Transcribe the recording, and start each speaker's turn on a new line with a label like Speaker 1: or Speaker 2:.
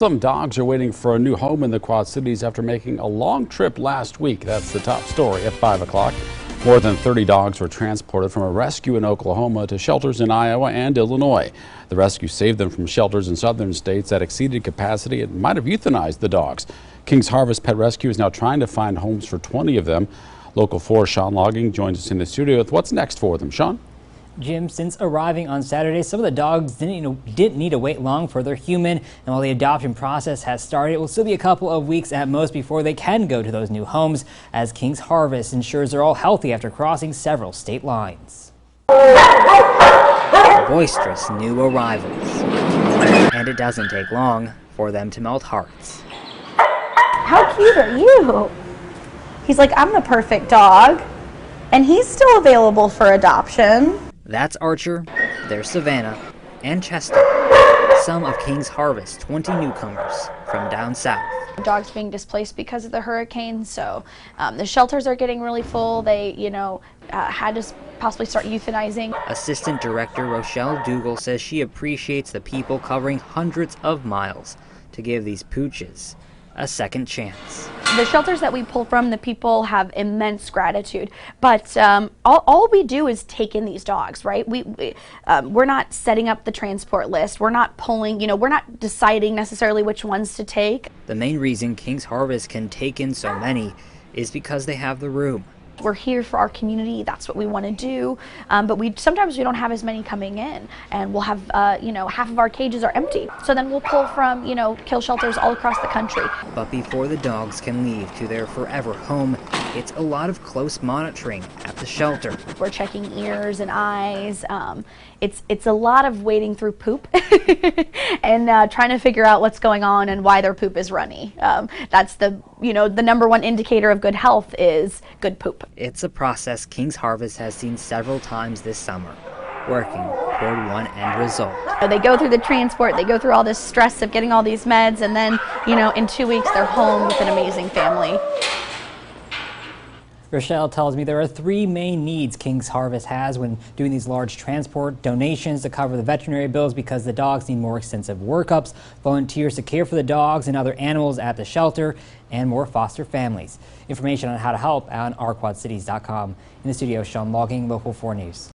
Speaker 1: Some dogs are waiting for a new home in the Quad Cities after making a long trip last week. That's the top story at 5 o'clock. More than 30 dogs were transported from a rescue in Oklahoma to shelters in Iowa and Illinois. The rescue saved them from shelters in southern states that exceeded capacity and might have euthanized the dogs. King's Harvest Pet Rescue is now trying to find homes for 20 of them. Local 4's Sean Logging joins us in the studio with what's next for them. Sean?
Speaker 2: Jim, since arriving on Saturday, some of the dogs didn't need to wait long for their human, and while the adoption process has started, it will still be a couple of weeks at most before they can go to those new homes, as King's Harvest ensures they're all healthy after crossing several state lines. Boisterous new arrivals, and it doesn't take long for them to melt hearts.
Speaker 3: How cute are you? He's like, I'm the perfect dog, and he's still available for adoption.
Speaker 2: That's Archer, there's Savannah, and Chester, some of King's Harvest 20 newcomers from down south.
Speaker 4: Dogs being displaced because of the hurricane, so the shelters are getting really full. They, had to possibly start euthanizing.
Speaker 2: Assistant Director Rochelle Dougal says she appreciates the people covering hundreds of miles to give these pooches a second chance.
Speaker 4: The shelters that we pull from, the people have immense gratitude, but all we do is take in these dogs, right? We're not setting up the transport list. We're not pulling, we're not deciding necessarily which ones to take.
Speaker 2: The main reason King's Harvest can take in so many is because they have the room.
Speaker 4: We're here for our community. That's what we want to do. But sometimes we don't have as many coming in, and we'll have, half of our cages are empty. So then we'll pull from, kill shelters all across the country.
Speaker 2: But before the dogs can leave to their forever home, it's a lot of close monitoring at the shelter.
Speaker 4: We're checking ears and eyes. It's a lot of wading through poop and trying to figure out what's going on and why their poop is runny. That's the number one indicator of good health is good poop.
Speaker 2: It's a process King's Harvest has seen several times this summer, working toward one end result.
Speaker 4: They go through the transport, they go through all this stress of getting all these meds, and then, in 2 weeks they're home with an amazing family.
Speaker 2: Rochelle tells me there are three main needs King's Harvest has when doing these large transport: donations to cover the veterinary bills because the dogs need more extensive workups, volunteers to care for the dogs and other animals at the shelter, and more foster families. Information on how to help on ourquadcities.com. In the studio, Sean Logging, Local 4 News.